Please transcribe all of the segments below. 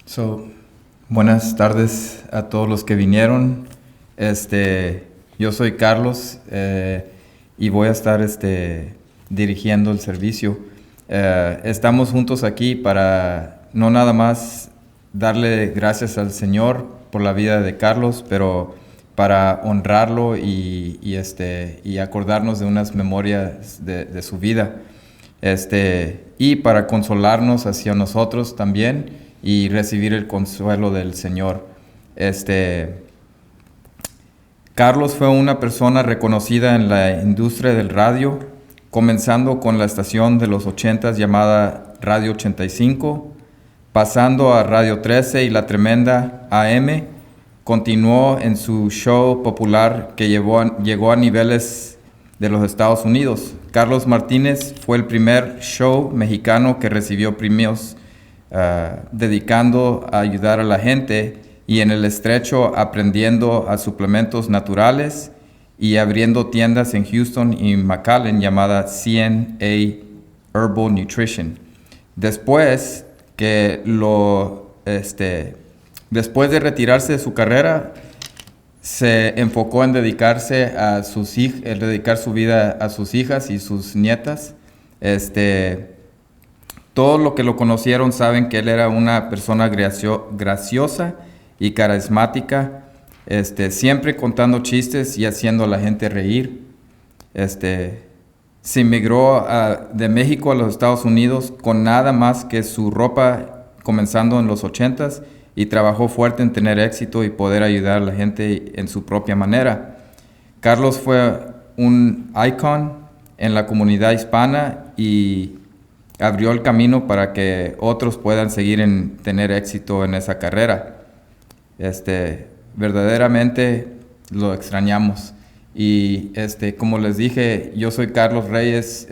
So, buenas tardes a todos los que vinieron. Yo soy Carlos y voy a estar dirigiendo el servicio. Estamos juntos aquí para no nada más darle gracias al Señor por la vida de Carlos, pero para honrarlo y acordarnos de unas memorias de su vida. Y para consolarnos hacia nosotros también y recibir el consuelo del Señor. Carlos fue una persona reconocida en la industria del radio, comenzando con la estación de los 80s llamada Radio 85, pasando a Radio 13 y la tremenda AM. Continuó en su show popular que llegó a niveles de los Estados Unidos. Carlos Martínez fue el primer show mexicano que recibió premios dedicando a ayudar a la gente y en el estrecho aprendiendo a suplementos naturales y abriendo tiendas en Houston y McAllen llamada CNA Herbal Nutrition. Después de retirarse de su carrera, se enfocó en dedicar su vida a sus hijas y sus nietas. Todos los que lo conocieron saben que él era una persona graciosa y carismática, siempre contando chistes y haciendo a la gente reír. Se emigró de México a los Estados Unidos con nada más que su ropa, comenzando en los 80s, y trabajó fuerte en tener éxito y poder ayudar a la gente en su propia manera. Carlos fue un icon en la comunidad hispana y abrió el camino para que otros puedan seguir en tener éxito en esa carrera. Verdaderamente lo extrañamos. Y como les dije, yo soy Carlos Reyes,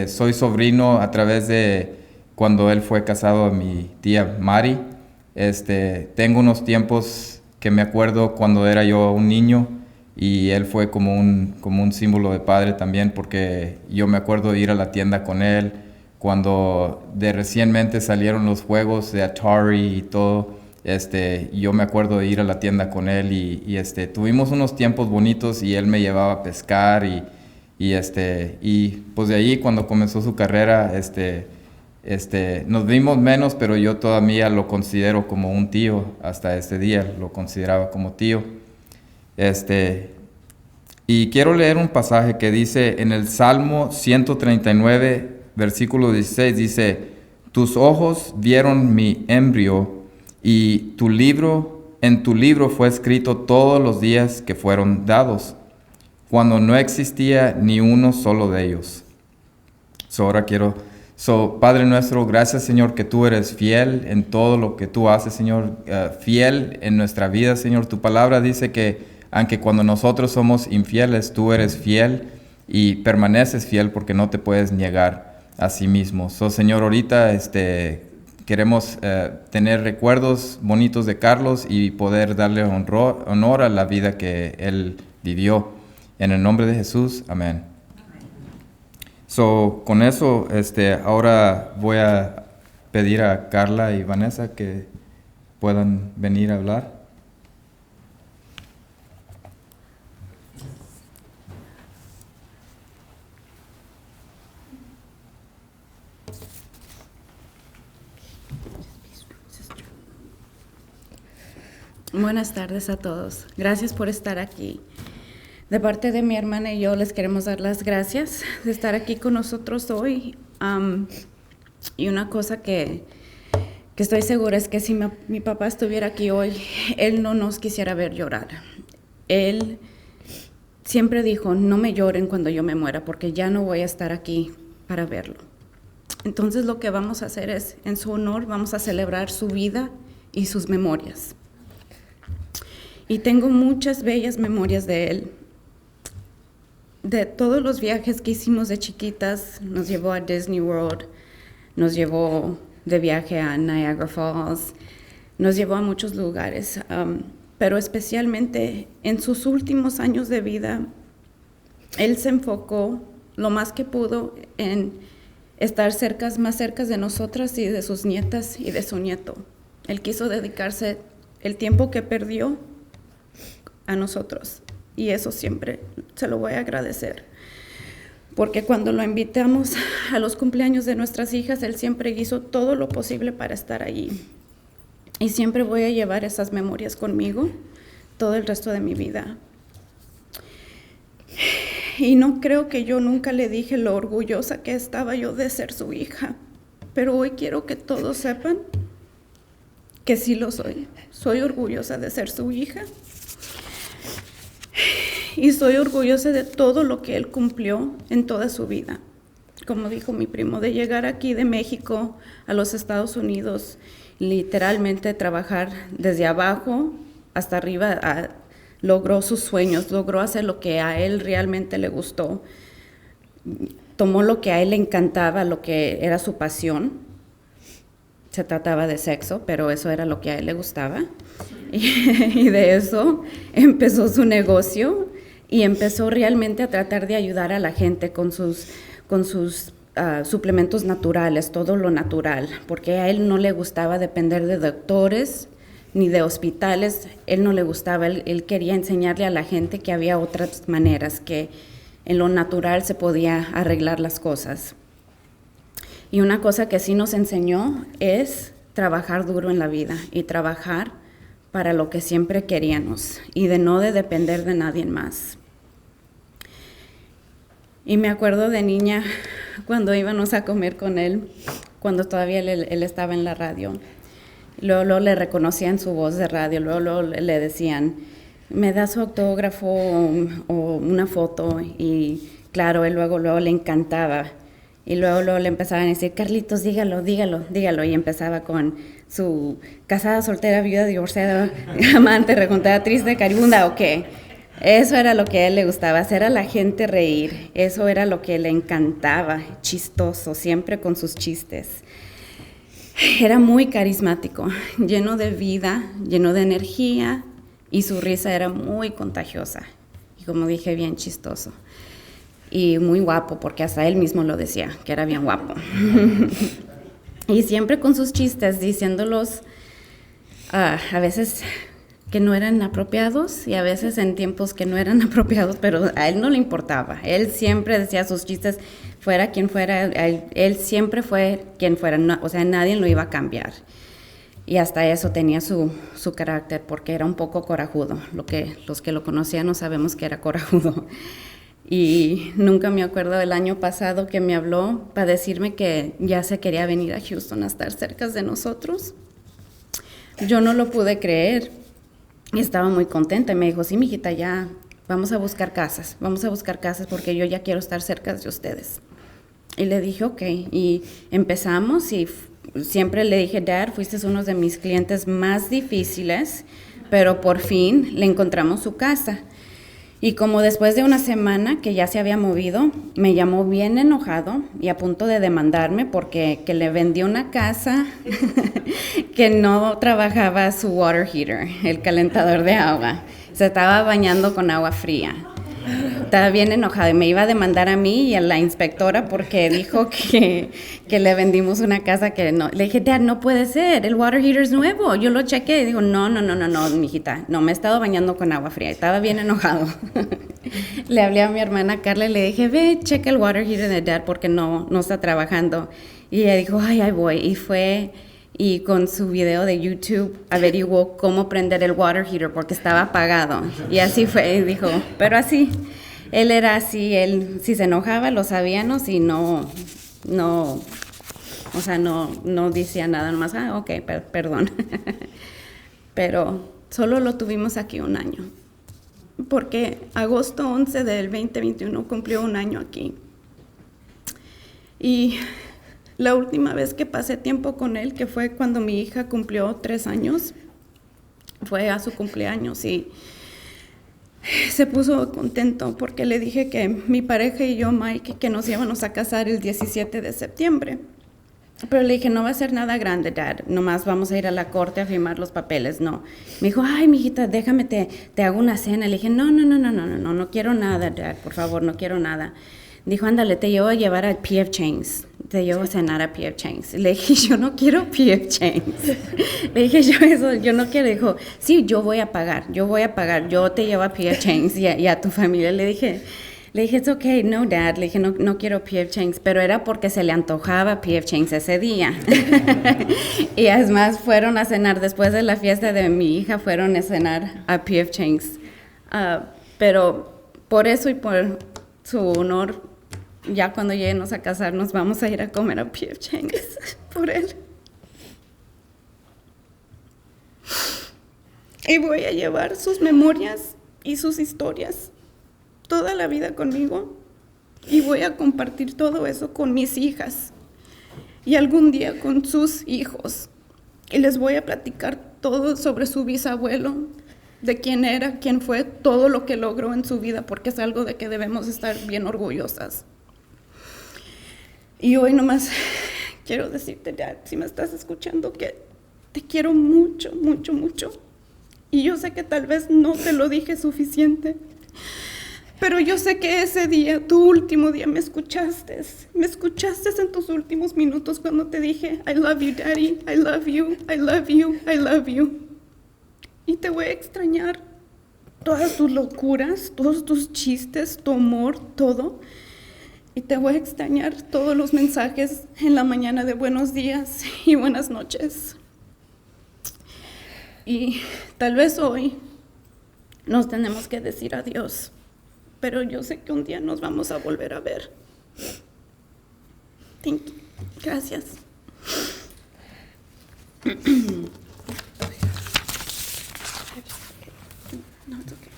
soy sobrino a través de cuando él fue casado a mi tía Mari. Tengo unos tiempos que me acuerdo cuando era yo un niño y él fue como un símbolo de padre también, porque yo me acuerdo de ir a la tienda con él cuando recientemente salieron los juegos de Atari y todo. Yo me acuerdo de ir a la tienda con él y tuvimos unos tiempos bonitos y él me llevaba a pescar y pues de ahí cuando comenzó su carrera, nos vimos menos, pero yo todavía lo considero como un tío. Hasta este día lo consideraba como tío. Y quiero leer un pasaje que dice en el Salmo 139, versículo 16, dice: tus ojos vieron mi embrio y en tu libro fue escrito todos los días que fueron dados, cuando no existía ni uno solo de ellos. Padre nuestro, gracias, Señor, que tú eres fiel en todo lo que tú haces, Señor, fiel en nuestra vida, Señor. Tu palabra dice que aunque cuando nosotros somos infieles, tú eres fiel y permaneces fiel porque no te puedes negar a sí mismo. Señor, ahorita queremos tener recuerdos bonitos de Carlos y poder darle honor a la vida que él vivió. En el nombre de Jesús, amén. Con eso, ahora voy a pedir a Carla y Vanessa que puedan venir a hablar. Buenas tardes a todos. Gracias por estar aquí. De parte de mi hermana y yo les queremos dar las gracias de estar aquí con nosotros hoy. Y una cosa que estoy segura es que si mi papá estuviera aquí hoy, él no nos quisiera ver llorar. Él siempre dijo: no me lloren cuando yo me muera, porque ya no voy a estar aquí para verlo. Entonces lo que vamos a hacer es, en su honor, vamos a celebrar su vida y sus memorias. Y tengo muchas bellas memorias de él. De todos los viajes que hicimos de chiquitas, nos llevó a Disney World, nos llevó de viaje a Niagara Falls, nos llevó a muchos lugares, pero especialmente en sus últimos años de vida, él se enfocó lo más que pudo en estar más cerca de nosotras y de sus nietas y de su nieto. Él quiso dedicarse el tiempo que perdió a nosotros. Y eso siempre se lo voy a agradecer. Porque cuando lo invitamos a los cumpleaños de nuestras hijas, él siempre hizo todo lo posible para estar allí. Y siempre voy a llevar esas memorias conmigo todo el resto de mi vida. Y no creo que yo nunca le dije lo orgullosa que estaba yo de ser su hija. Pero hoy quiero que todos sepan que sí lo soy. Soy orgullosa de ser su hija. Y soy orgullosa de todo lo que él cumplió en toda su vida. Como dijo mi primo, de llegar aquí de México a los Estados Unidos, literalmente trabajar desde abajo hasta arriba, logró sus sueños, logró hacer lo que a él realmente le gustó. Tomó lo que a él le encantaba, lo que era su pasión. Se trataba de sexo, pero eso era lo que a él le gustaba. Y de eso empezó su negocio y empezó realmente a tratar de ayudar a la gente con sus suplementos naturales, todo lo natural, porque a él no le gustaba depender de doctores ni de hospitales, él no le gustaba, él quería enseñarle a la gente que había otras maneras, que en lo natural se podía arreglar las cosas. Y una cosa que sí nos enseñó es trabajar duro en la vida y trabajar para lo que siempre queríamos y de no depender de nadie más. Y me acuerdo de niña cuando íbamos a comer con él, cuando todavía él estaba en la radio. Luego le reconocían su voz de radio, luego le decían, ¿me da su autógrafo o una foto? Y claro, él luego le encantaba. Y luego le empezaban a decir, Carlitos, dígalo. Y empezaba con su casada, soltera, viuda, divorciada, amante, rejuntada, triste, caribunda, ¿o qué? Eso era lo que a él le gustaba, hacer a la gente reír. Eso era lo que le encantaba, chistoso, siempre con sus chistes. Era muy carismático, lleno de vida, lleno de energía, y su risa era muy contagiosa. Y como dije, bien chistoso. Y muy guapo, porque hasta él mismo lo decía, que era bien guapo. Y siempre con sus chistes, diciéndolos a veces que no eran apropiados y a veces en tiempos que no eran apropiados, pero a él no le importaba. Él siempre decía sus chistes, fuera quien fuera, él siempre fue quien fuera, no, o sea, nadie lo iba a cambiar. Y hasta eso tenía su carácter, porque era un poco corajudo. Los que lo conocían no sabemos que era corajudo. Y nunca me acuerdo del año pasado que me habló para decirme que ya se quería venir a Houston a estar cerca de nosotros. Yo no lo pude creer y estaba muy contenta. Y me dijo, sí, mijita, ya vamos a buscar casas porque yo ya quiero estar cerca de ustedes. Y le dije, ok. Y empezamos y siempre le dije, Dad, fuiste uno de mis clientes más difíciles, pero por fin le encontramos su casa. Y como después de una semana que ya se había movido, me llamó bien enojado y a punto de demandarme porque que le vendí una casa que no trabajaba su water heater, el calentador de agua. Se estaba bañando con agua fría. Estaba bien enojado y me iba a demandar a mí y a la inspectora porque dijo que le vendimos una casa que no. Le dije, Dad, no puede ser, el water heater es nuevo. Yo lo chequé y dijo, no, mijita, no, me he estado bañando con agua fría. Estaba bien enojado. Le hablé a mi hermana Carla y le dije, ve, checa el water heater de Dad porque no está trabajando. Y ella dijo, ay, ahí voy. Y fue y con su video de YouTube averiguó cómo prender el water heater porque estaba apagado. Y así fue, y dijo, pero así, él era así, él si se enojaba lo sabíamos y no decía nada, nomás, ok, perdón. Pero solo lo tuvimos aquí un año, porque agosto 11 del 2021 cumplió un año aquí. Y la última vez que pasé tiempo con él, que fue cuando mi hija cumplió 3 años, fue a su cumpleaños y se puso contento porque le dije que mi pareja y yo, Mike, que nos íbamos a casar el 17 de septiembre. Pero le dije, no va a ser nada grande, Dad, nomás vamos a ir a la corte a firmar los papeles, no. Me dijo, ay, mijita, déjame, te hago una cena. Le dije, no quiero nada, Dad, por favor, no quiero nada. Dijo, ándale, te llevo a llevar al P.F. Chang's. te llevo a cenar a P.F. Chang's. Le dije, yo no quiero P.F. Chang's. Le dije, yo no quiero. Dijo, sí, yo voy a pagar, yo te llevo a P.F. Chang's y a tu familia. Le dije, it's okay, no, Dad. Le dije, no quiero P.F. Chang's, pero era porque se le antojaba P.F. Chang's ese día. Y además fueron a cenar, después de la fiesta de mi hija, fueron a cenar a P.F. Chang's. Pero por eso y por su honor, ya cuando lleguemos a casarnos, vamos a ir a comer a P.F. Chang's por él. Y voy a llevar sus memorias y sus historias toda la vida conmigo. Y voy a compartir todo eso con mis hijas. Y algún día con sus hijos. Y les voy a platicar todo sobre su bisabuelo, de quién era, quién fue, todo lo que logró en su vida, porque es algo de que debemos estar bien orgullosas. Y hoy nomás quiero decirte, Dad, si me estás escuchando, que te quiero mucho, mucho, mucho. Y yo sé que tal vez no te lo dije suficiente, pero yo sé que ese día, tu último día, me escuchaste en tus últimos minutos cuando te dije, I love you, Daddy, I love you, I love you, I love you. Y te voy a extrañar todas tus locuras, todos tus chistes, tu amor, todo. Y te voy a extrañar todos los mensajes en la mañana de buenos días y buenas noches. Y tal vez hoy nos tenemos que decir adiós, pero yo sé que un día nos vamos a volver a ver. Thank you. Gracias. No, it's okay.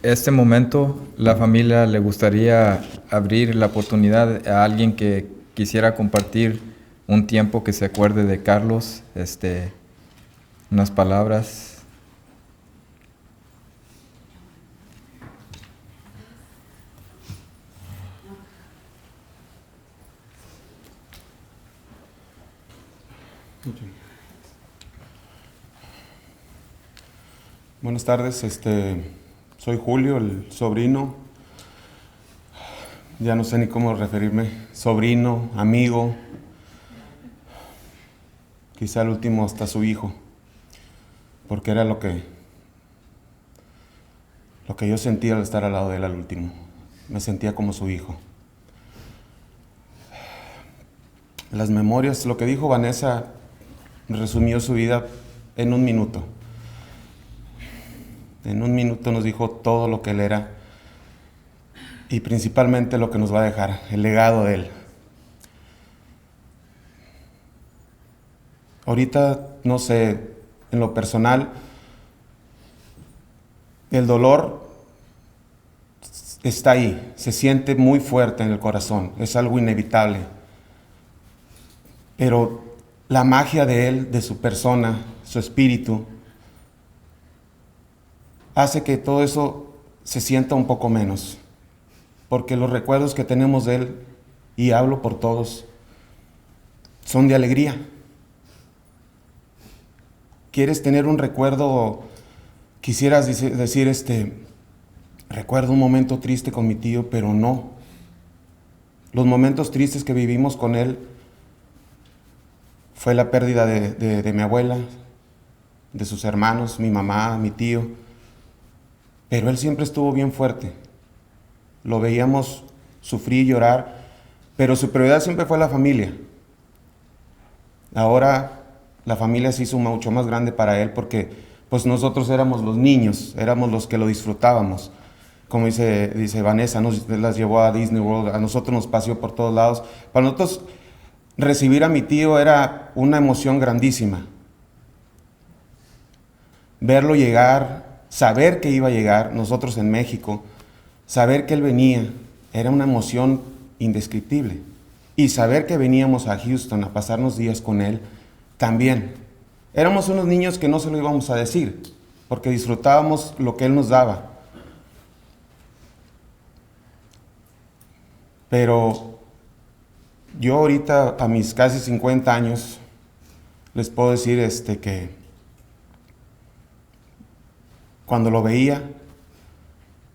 Este momento, la familia le gustaría abrir la oportunidad a alguien que quisiera compartir un tiempo, que se acuerde de Carlos, unas palabras. Buenas tardes, soy Julio, el sobrino. Ya no sé ni cómo referirme. Sobrino, amigo. Quizá el último hasta su hijo. Porque era lo que yo sentía al estar al lado de él al último. Me sentía como su hijo. Las memorias, lo que dijo Vanessa, resumió su vida en un minuto. En un minuto nos dijo todo lo que él era y principalmente lo que nos va a dejar, el legado de él. Ahorita, no sé, en lo personal, el dolor está ahí, se siente muy fuerte en el corazón, es algo inevitable. Pero la magia de él, de su persona, su espíritu, hace que todo eso se sienta un poco menos, porque los recuerdos que tenemos de él, y hablo por todos, son de alegría. ¿Quieres tener un recuerdo? Quisieras decir, recuerdo un momento triste con mi tío, pero no. Los momentos tristes que vivimos con él fue la pérdida de mi abuela, de sus hermanos, mi mamá, mi tío. Pero él siempre estuvo bien fuerte. Lo veíamos sufrir y llorar, pero su prioridad siempre fue la familia. Ahora la familia se hizo mucho más grande para él porque pues nosotros éramos los niños, éramos los que lo disfrutábamos. Como dice Vanessa, las llevó a Disney World, a nosotros nos paseó por todos lados. Para nosotros recibir a mi tío era una emoción grandísima. Verlo llegar, saber que iba a llegar, nosotros en México, saber que él venía, era una emoción indescriptible. Y saber que veníamos a Houston a pasarnos días con él, también. Éramos unos niños que no se lo íbamos a decir, porque disfrutábamos lo que él nos daba. Pero yo ahorita, a mis casi 50 años, les puedo decir que cuando lo veía,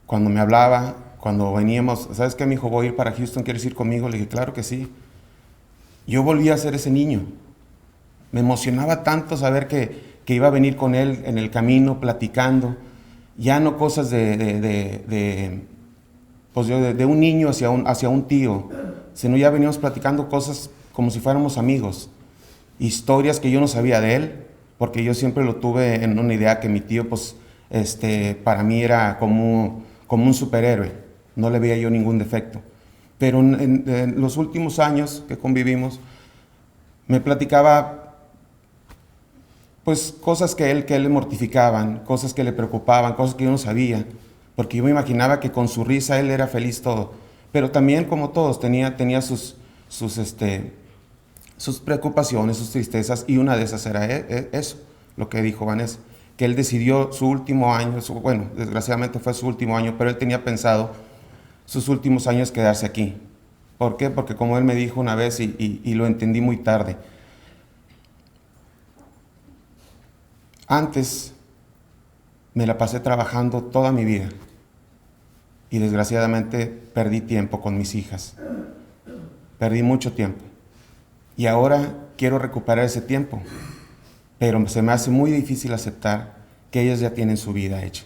cuando me hablaba, cuando veníamos, ¿sabes qué, mijo? Voy a ir para Houston, ¿quieres ir conmigo? Le dije, claro que sí. Yo volví a ser ese niño. Me emocionaba tanto saber que iba a venir con él en el camino, platicando. Ya no cosas de un niño hacia un tío, sino ya veníamos platicando cosas como si fuéramos amigos. Historias que yo no sabía de él, porque yo siempre lo tuve en una idea que mi tío, pues, para mí era como un superhéroe. No le veía yo ningún defecto. Pero en los últimos años que convivimos, me platicaba pues cosas que él le mortificaban, cosas que le preocupaban, cosas que yo no sabía, porque yo me imaginaba que con su risa él era feliz todo, pero también como todos tenía sus preocupaciones, sus tristezas, y una de esas era eso, lo que dijo Vanessa, que él decidió su último año, bueno, desgraciadamente fue su último año, pero él tenía pensado sus últimos años quedarse aquí. ¿Por qué? Porque como él me dijo una vez y lo entendí muy tarde, antes me la pasé trabajando toda mi vida y desgraciadamente perdí tiempo con mis hijas. Perdí mucho tiempo. Y ahora quiero recuperar ese tiempo, pero se me hace muy difícil aceptar que ellas ya tienen su vida hecha.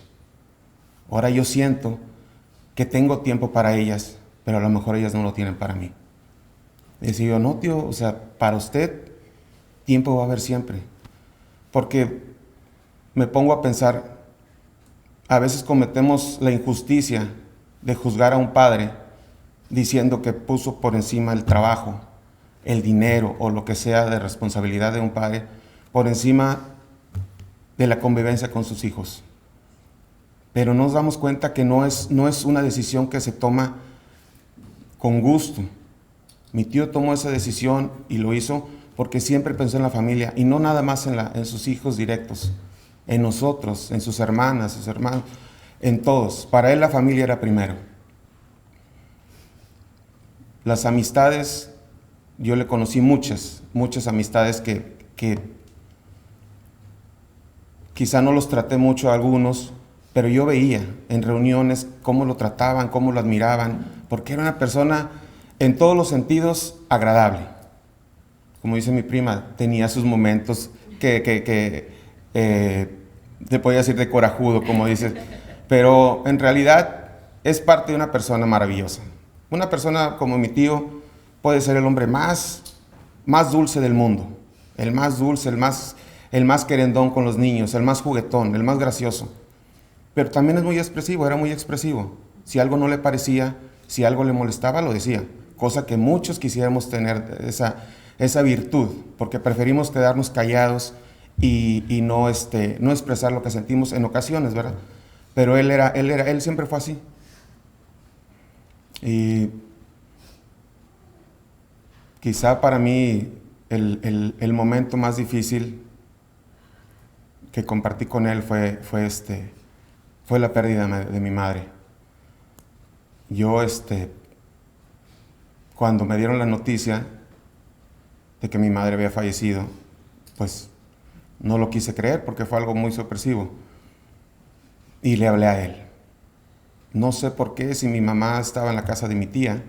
Ahora yo siento que tengo tiempo para ellas, pero a lo mejor ellas no lo tienen para mí. Y decía yo, no, tío, o sea, para usted tiempo va a haber siempre. Porque me pongo a pensar, a veces cometemos la injusticia de juzgar a un padre diciendo que puso por encima el trabajo, el dinero o lo que sea de responsabilidad de un padre, por encima de la convivencia con sus hijos. Pero nos damos cuenta que no es una decisión que se toma con gusto. Mi tío tomó esa decisión y lo hizo porque siempre pensó en la familia y no nada más en sus hijos directos, en nosotros, en sus hermanas, sus hermanos, en todos. Para él la familia era primero. Las amistades, yo le conocí muchas amistades que quizá no los traté mucho a algunos, pero yo veía en reuniones cómo lo trataban, cómo lo admiraban, porque era una persona en todos los sentidos agradable. Como dice mi prima, tenía sus momentos te podía decir de corajudo, como dices, pero en realidad es parte de una persona maravillosa. Una persona como mi tío puede ser el hombre más dulce del mundo, el más dulce, el más querendón con los niños, el más juguetón, el más gracioso, pero también es muy expresivo, era muy expresivo. Si algo no le parecía, si algo le molestaba, lo decía, cosa que muchos quisiéramos tener esa virtud, porque preferimos quedarnos callados y no expresar lo que sentimos en ocasiones, ¿verdad? Pero él siempre fue así. Y quizá para mí el momento más difícil que compartí con él fue la pérdida de mi madre. Yo, cuando me dieron la noticia de que mi madre había fallecido, pues no lo quise creer porque fue algo muy sorpresivo. Y le hablé a él. No sé por qué, si mi mamá estaba en la casa de mi tía,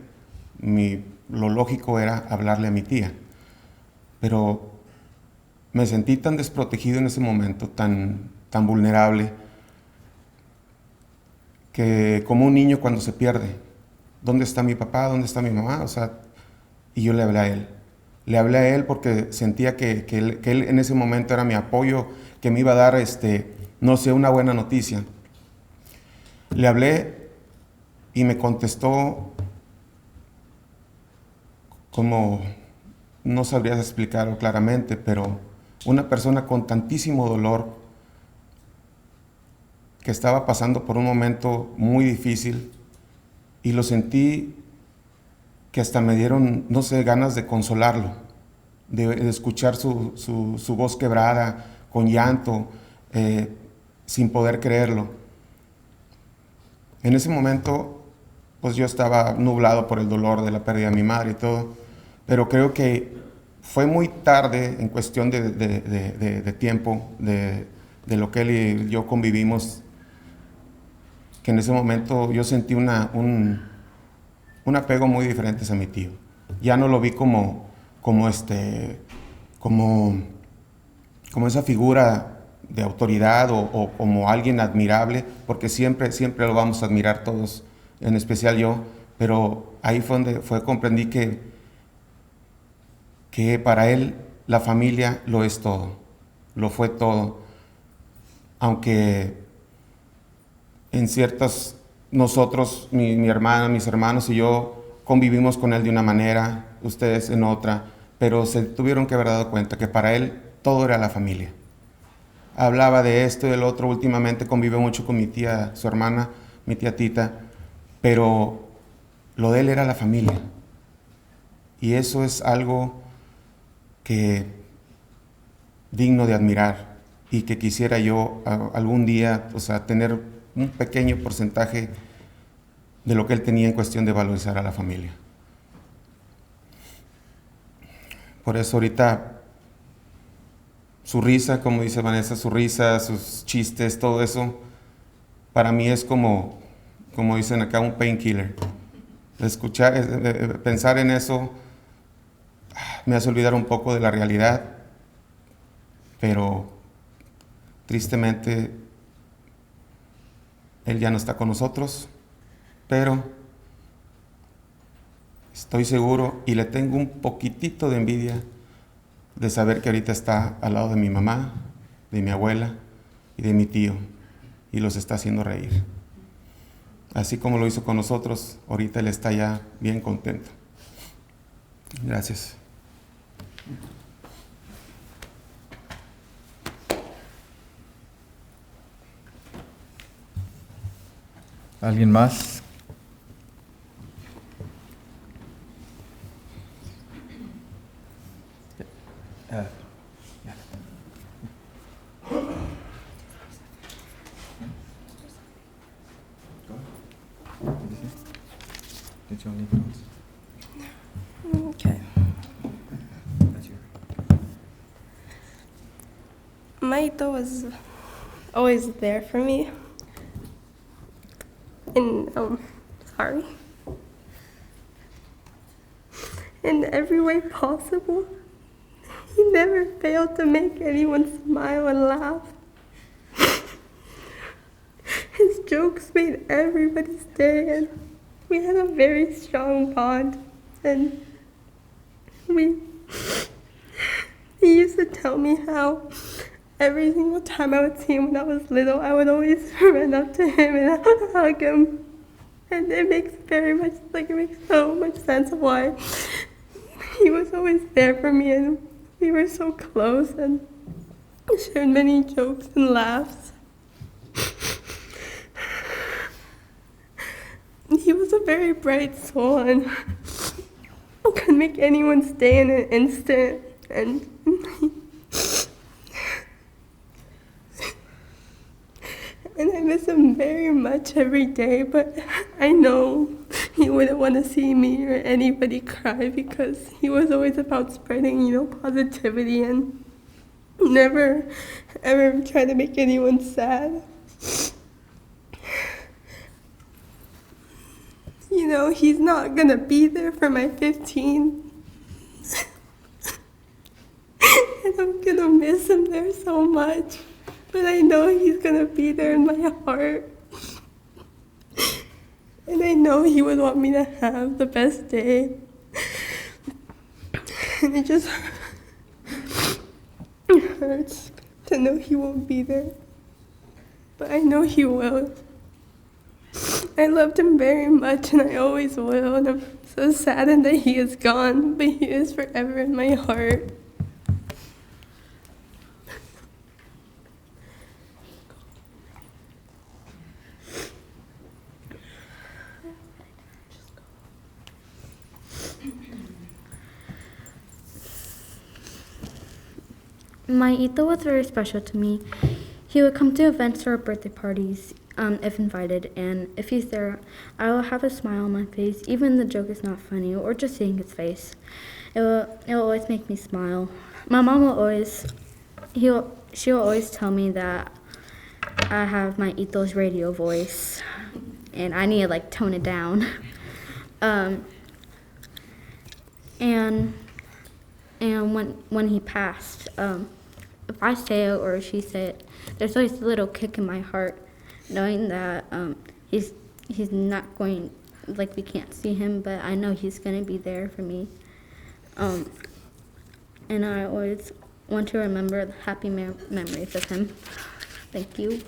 lo lógico era hablarle a mi tía. Pero me sentí tan desprotegido en ese momento, tan vulnerable, que como un niño cuando se pierde. ¿Dónde está mi papá? ¿Dónde está mi mamá? O sea, y yo le hablé a él. Le hablé a él porque sentía que él en ese momento era mi apoyo, que me iba a dar, no sé, una buena noticia. Le hablé y me contestó como, no sabría explicarlo claramente, pero una persona con tantísimo dolor, que estaba pasando por un momento muy difícil, y lo sentí que hasta me dieron, no sé, ganas de consolarlo, de escuchar su voz quebrada, con llanto, sin poder creerlo. En ese momento, pues yo estaba nublado por el dolor de la pérdida de mi madre y todo, pero creo que fue muy tarde en cuestión de tiempo, de lo que él y yo convivimos, que en ese momento yo sentí un apego muy diferente a mi tío. Ya no lo vi como esa figura de autoridad o como alguien admirable, porque siempre lo vamos a admirar todos, en especial yo, pero ahí fue donde comprendí que para él la familia lo es todo, lo fue todo, aunque en ciertas, nosotros, mi hermana, mis hermanos y yo convivimos con él de una manera, ustedes en otra, pero se tuvieron que haber dado cuenta que para él todo era la familia. Hablaba de esto y del otro, últimamente convive mucho con mi tía, su hermana, mi tía Tita, pero lo de él era la familia. Y eso es algo que digno de admirar y que quisiera yo algún día, o sea, tener un pequeño porcentaje de lo que él tenía en cuestión de valorizar a la familia. Por eso ahorita su risa, como dice Vanessa, su risa, sus chistes, todo eso, para mí es como dicen acá, un painkiller. Pensar en eso me hace olvidar un poco de la realidad, pero tristemente él ya no está con nosotros, pero estoy seguro y le tengo un poquitito de envidia de saber que ahorita está al lado de mi mamá, de mi abuela y de mi tío, y los está haciendo reír. Así como lo hizo con nosotros, ahorita él está ya bien contento. Gracias. ¿Alguien más? Okay. Maito was always there for me. In in every way possible. He never failed to make anyone smile and laugh. His jokes made everybody's day, and we had a very strong bond. And he used to tell me how every single time I would see him when I was little, I would always run up to him and I would hug him. And it makes so much sense of why he was always there for me, and we were so close and shared many jokes and laughs. He was a very bright soul and could make anyone's day in an instant. And I miss him very much every day, but I know he wouldn't want to see me or anybody cry, because he was always about spreading, positivity and never ever try to make anyone sad. He's not gonna be there for my 15. And I'm gonna miss him there so much. But I know he's gonna be there in my heart. And I know he would want me to have the best day. And it just hurts to know he won't be there. But I know he will. I loved him very much, and I always will. And I'm so saddened that he is gone, but he is forever in my heart. My Ito was very special to me. He would come to events or birthday parties if invited, and if he's there, I will have a smile on my face, even the joke is not funny or just seeing his face. It will always make me smile. My mom she'll always tell me that I have my Ito's radio voice, and I need to like tone it down. And when he passed, if I say it or she say it, there's always a little kick in my heart, knowing that he's not going, like we can't see him, but I know he's gonna be there for me. And I always want to remember the happy memories of him. Thank you.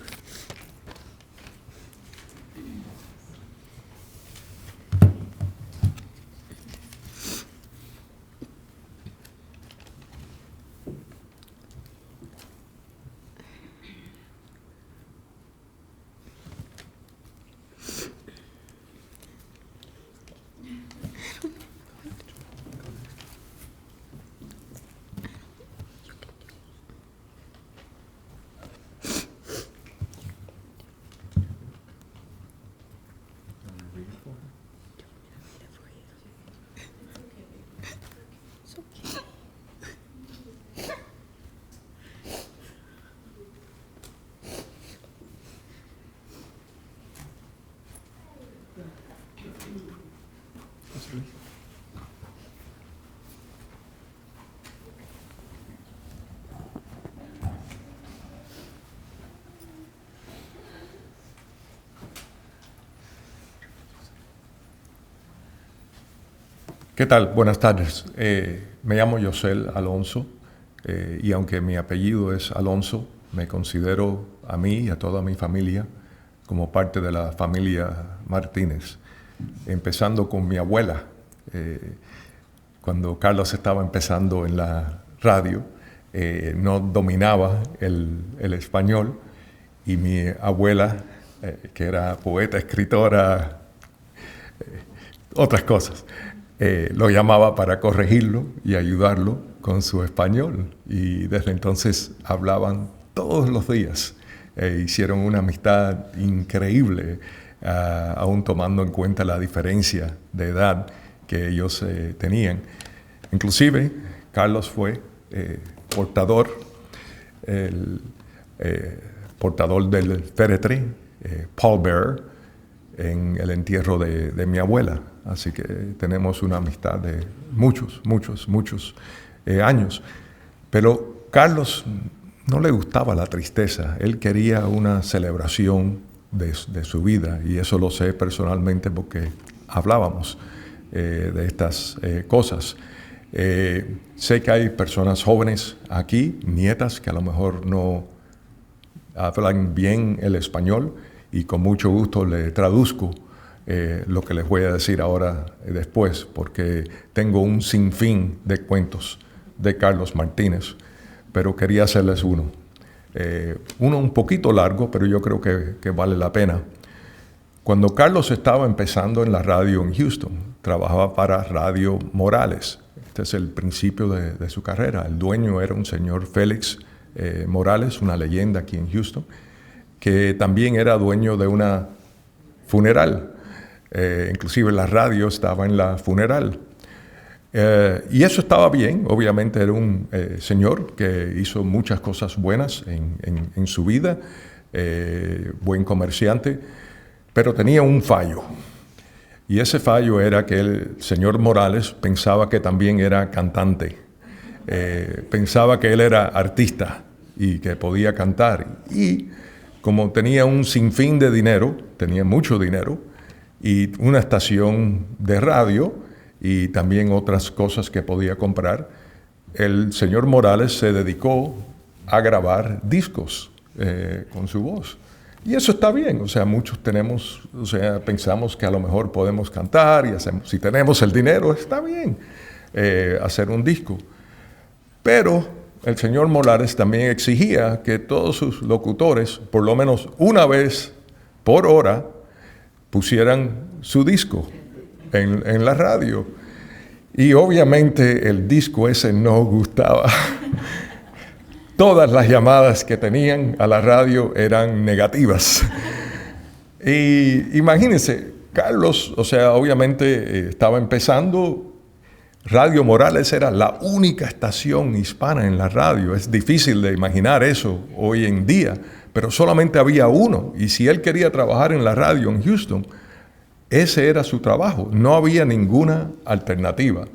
¿Qué tal? Buenas tardes. Me llamo Yosel Alonso y aunque mi apellido es Alonso, me considero a mí y a toda mi familia como parte de la familia Martínez, empezando con mi abuela. Cuando Carlos estaba empezando en la radio, no dominaba el español y mi abuela, que era poeta, escritora, otras cosas, lo llamaba para corregirlo y ayudarlo con su español. Y desde entonces hablaban todos los días. Hicieron una amistad increíble, aún tomando en cuenta la diferencia de edad que ellos tenían. Inclusive, Carlos fue portador del féretre, pallbearer, en el entierro de mi abuela. Así que tenemos una amistad de muchos años. Pero Carlos no le gustaba la tristeza. Él quería una celebración de su vida. Y eso lo sé personalmente porque hablábamos de estas cosas. Sé que hay personas jóvenes aquí, nietas, que a lo mejor no hablan bien el español. Y con mucho gusto le traduzco lo que les voy a decir ahora después, porque tengo un sinfín de cuentos de Carlos Martínez, pero quería hacerles uno. Uno un poquito largo, pero yo creo que vale la pena. Cuando Carlos estaba empezando en la radio en Houston, trabajaba para Radio Morales. Este es el principio de su carrera. El dueño era un señor Félix Morales, una leyenda aquí en Houston, que también era dueño de una funeral. Inclusive la radio estaba en la funeral. Y eso estaba bien. Obviamente era un señor que hizo muchas cosas buenas en su vida, buen comerciante, pero tenía un fallo. Y ese fallo era que el señor Morales pensaba que también era cantante. Pensaba que él era artista y que podía cantar. Y como tenía un sinfín de dinero, tenía mucho dinero, y una estación de radio y también otras cosas que podía comprar, el señor Morales se dedicó a grabar discos con su voz. Y eso está bien, o sea, muchos pensamos que a lo mejor podemos cantar y si tenemos el dinero, está bien hacer un disco. Pero el señor Morales también exigía que todos sus locutores, por lo menos una vez por hora, pusieran su disco en la radio. Y obviamente el disco ese no gustaba. Todas las llamadas que tenían a la radio eran negativas. Y imagínense, Carlos, o sea, obviamente estaba empezando. Radio Morales era la única estación hispana en la radio. Es difícil de imaginar eso hoy en día, pero solamente había uno. Y si él quería trabajar en la radio en Houston, ese era su trabajo. No había ninguna alternativa.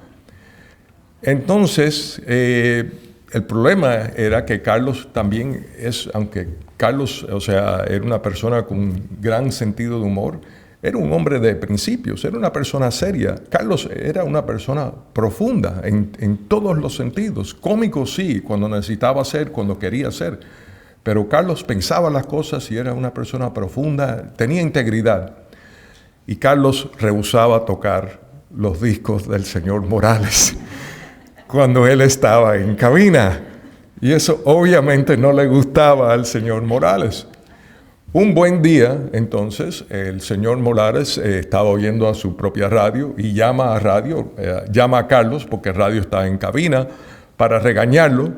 Entonces, el problema era que Carlos también aunque Carlos, o sea, era una persona con un gran sentido de humor, era un hombre de principios, era una persona seria. Carlos era una persona profunda en todos los sentidos. Cómico sí, cuando necesitaba ser, cuando quería ser. Pero Carlos pensaba las cosas y era una persona profunda, tenía integridad. Y Carlos rehusaba tocar los discos del señor Morales cuando él estaba en cabina. Y eso obviamente no le gustaba al señor Morales. Un buen día, entonces, el señor Morales estaba oyendo a su propia radio y llama a Carlos, porque radio está en cabina, para regañarlo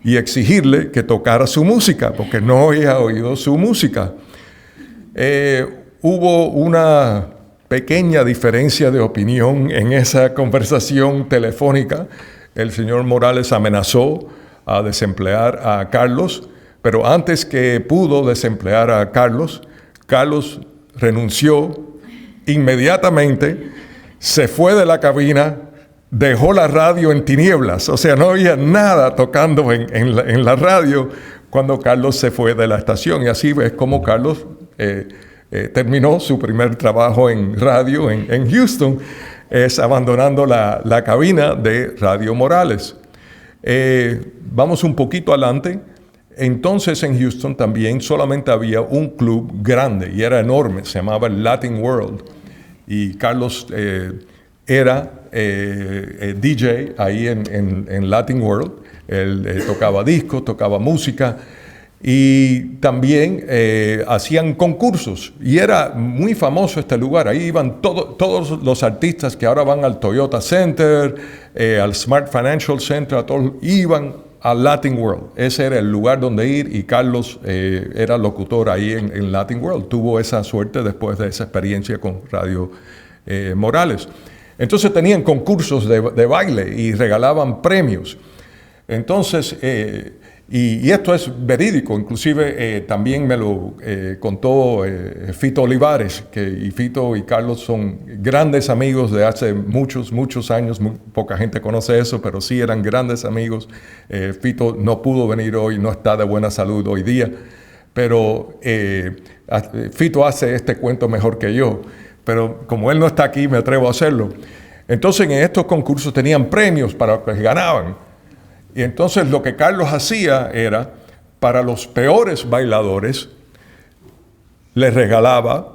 y exigirle que tocara su música, porque no había oído su música. Hubo una pequeña diferencia de opinión en esa conversación telefónica. El señor Morales amenazó a desemplear a Carlos, pero antes que pudo desemplear a Carlos, Carlos renunció inmediatamente, se fue de la cabina, dejó la radio en tinieblas, o sea, no había nada tocando en la radio cuando Carlos se fue de la estación. Y así es como Carlos terminó su primer trabajo en radio en Houston, es abandonando la cabina de Radio Morales. Vamos un poquito adelante. Entonces en Houston también solamente había un club grande y era enorme, se llamaba el Latin World. Y Carlos era DJ ahí en Latin World. Él tocaba discos, tocaba música y también hacían concursos. Y era muy famoso este lugar. Ahí iban todos los artistas que ahora van al Toyota Center, al Smart Financial Center, todos iban al Latin World. Ese era el lugar donde ir y Carlos era locutor ahí en Latin World. Tuvo esa suerte después de esa experiencia con Radio Morales. Entonces tenían concursos de baile y regalaban premios. Entonces, y esto es verídico, inclusive también me lo contó Fito Olivares, y Fito y Carlos son grandes amigos de hace muchos años. Poca gente conoce eso, pero sí eran grandes amigos. Fito no pudo venir hoy, no está de buena salud hoy día, pero Fito hace este cuento mejor que yo, pero como él no está aquí me atrevo a hacerlo. Entonces en estos concursos tenían premios para los que ganaban. Y entonces lo que Carlos hacía era, para los peores bailadores, les regalaba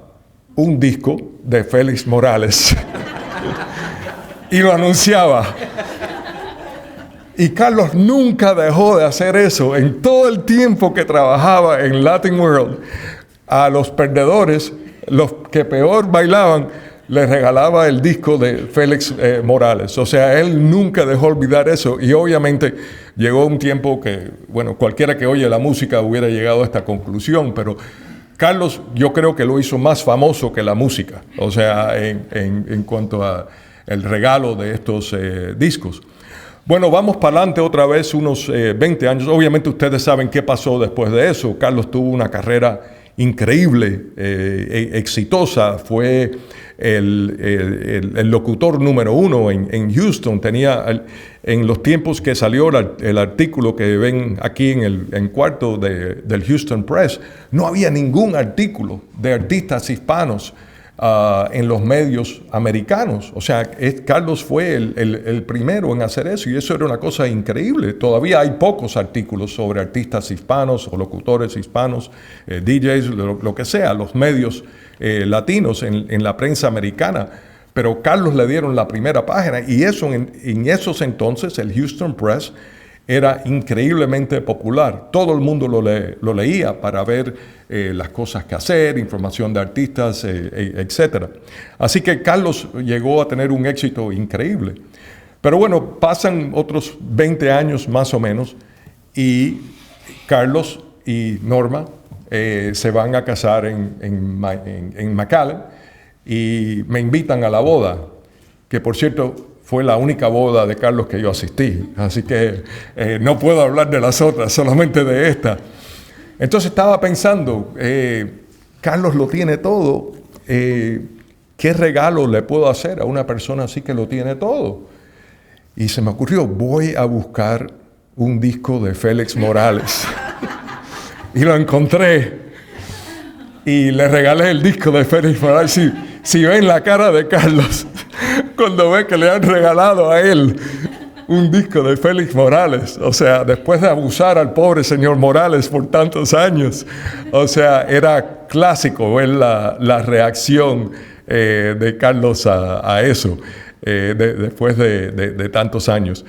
un disco de Félix Morales y lo anunciaba. Y Carlos nunca dejó de hacer eso en todo el tiempo que trabajaba en Latin World. A los perdedores, los que peor bailaban, les regalaba el disco de Félix Morales. O sea, él nunca dejó olvidar eso. Y obviamente llegó un tiempo que, bueno, cualquiera que oye la música hubiera llegado a esta conclusión, pero Carlos yo creo que lo hizo más famoso que la música. O sea, en cuanto a el regalo de estos discos. Bueno, vamos para adelante otra vez, unos 20 años. Obviamente ustedes saben qué pasó después de eso. Carlos tuvo una carrera increíble, exitosa. Fue el locutor número 1 en Houston. Tenía, en los tiempos que salió el artículo que ven aquí en el cuarto del Houston Press, no había ningún artículo de artistas hispanos en los medios americanos. O sea, Carlos fue el primero en hacer eso, y eso era una cosa increíble. Todavía hay pocos artículos sobre artistas hispanos o locutores hispanos, DJs, lo que sea, los medios latinos en la prensa americana. Pero Carlos le dieron la primera página, y eso en esos entonces el Houston Press era increíblemente popular. Todo el mundo lo leía para ver las cosas que hacer, información de artistas, etc. Así que Carlos llegó a tener un éxito increíble. Pero bueno, pasan otros 20 años más o menos, y Carlos y Norma se van a casar en McAllen, y me invitan a la boda, que por cierto fue la única boda de Carlos que yo asistí, así que no puedo hablar de las otras, solamente de esta. Entonces estaba pensando, Carlos lo tiene todo, ¿qué regalo le puedo hacer a una persona así que lo tiene todo? Y se me ocurrió, voy a buscar un disco de Félix Morales. Y lo encontré. Y le regalé el disco de Félix Morales. Si ven la cara de Carlos, cuando ve que le han regalado a él un disco de Félix Morales, o sea, después de abusar al pobre señor Morales por tantos años, o sea, era clásico ver la reacción de Carlos a eso, después de tantos años.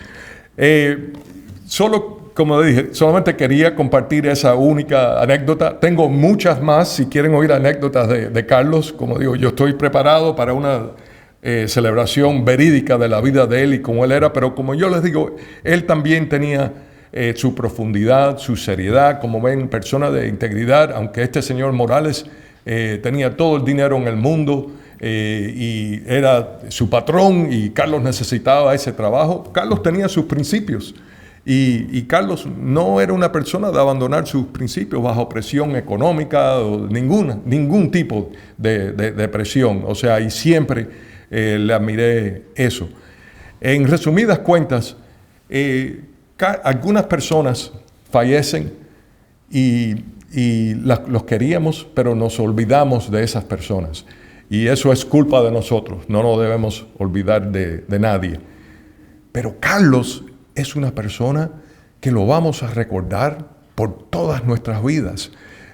Como dije, solamente quería compartir esa única anécdota. Tengo muchas más, si quieren oír anécdotas de Carlos. Como digo, yo estoy preparado para una celebración verídica de la vida de él y cómo él era, pero como yo les digo, él también tenía su profundidad, su seriedad, como ven, persona de integridad, aunque este señor Morales tenía todo el dinero en el mundo y era su patrón y Carlos necesitaba ese trabajo. Carlos tenía sus principios. Y Carlos no era una persona de abandonar sus principios bajo presión económica o ningún tipo de presión. O sea, y siempre le admiré eso. En resumidas cuentas, algunas personas fallecen y los queríamos, pero nos olvidamos de esas personas. Y eso es culpa de nosotros, no nos debemos olvidar de nadie. Pero Carlos es una persona que lo vamos a recordar por todas nuestras vidas.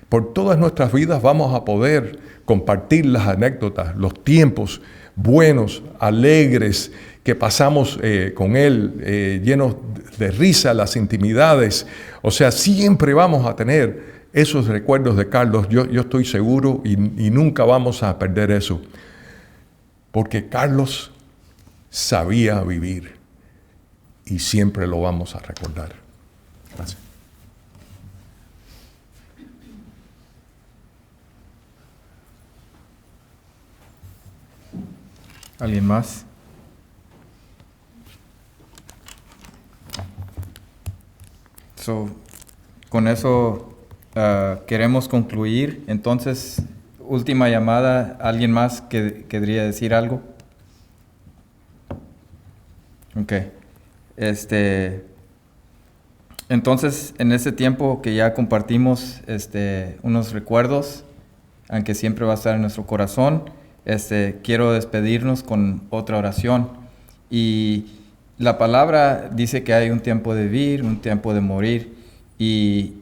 Por todas nuestras vidas vamos a poder compartir las anécdotas, los tiempos buenos, alegres que pasamos con él, llenos de risa, las intimidades. O sea, siempre vamos a tener esos recuerdos de Carlos. Yo estoy seguro y nunca vamos a perder eso. Porque Carlos sabía vivir. Y siempre lo vamos a recordar. Gracias. ¿Alguien más? Con eso queremos concluir. Entonces, última llamada. ¿Alguien más que querría decir algo? Ok. Entonces, en ese tiempo que ya compartimos unos recuerdos, aunque siempre va a estar en nuestro corazón, quiero despedirnos con otra oración. Y la palabra dice que hay un tiempo de vivir, un tiempo de morir. Y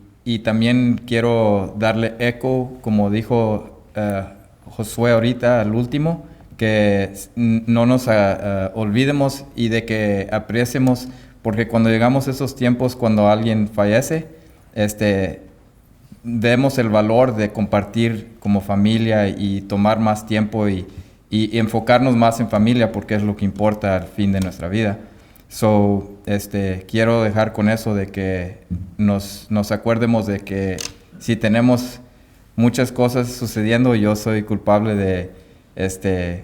también quiero darle eco, como dijo Josué ahorita, al último, que no nos olvidemos y de que apreciemos, porque cuando llegamos a esos tiempos, cuando alguien fallece, demos el valor de compartir como familia y tomar más tiempo y enfocarnos más en familia, porque es lo que importa al fin de nuestra vida. Quiero dejar con eso de que nos acuerdemos de que si tenemos muchas cosas sucediendo, yo soy culpable de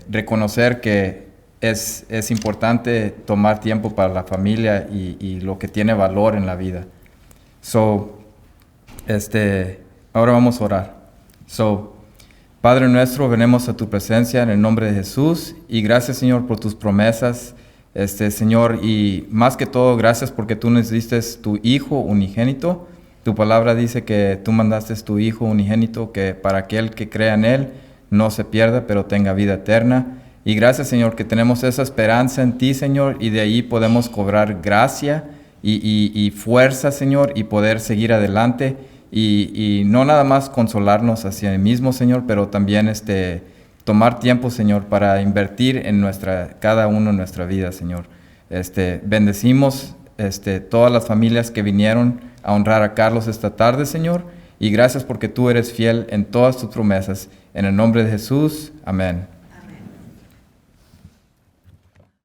reconocer que es importante tomar tiempo para la familia y lo que tiene valor en la vida. Ahora vamos a orar. Padre nuestro, venimos a tu presencia en el nombre de Jesús y gracias, Señor, por tus promesas, Señor, y más que todo, gracias porque tú nos diste tu Hijo unigénito. Tu palabra dice que tú mandaste tu Hijo unigénito, que para aquel que crea en Él no se pierda, pero tenga vida eterna. Y gracias, Señor, que tenemos esa esperanza en ti, Señor, y de ahí podemos cobrar gracia y fuerza, Señor, y poder seguir adelante. Y no nada más consolarnos hacia el mismo, Señor, pero también tomar tiempo, Señor, para invertir en cada uno en nuestra vida, Señor. Bendecimos todas las familias que vinieron a honrar a Carlos esta tarde, Señor, y gracias porque tú eres fiel en todas tus promesas. En el nombre de Jesús, amén.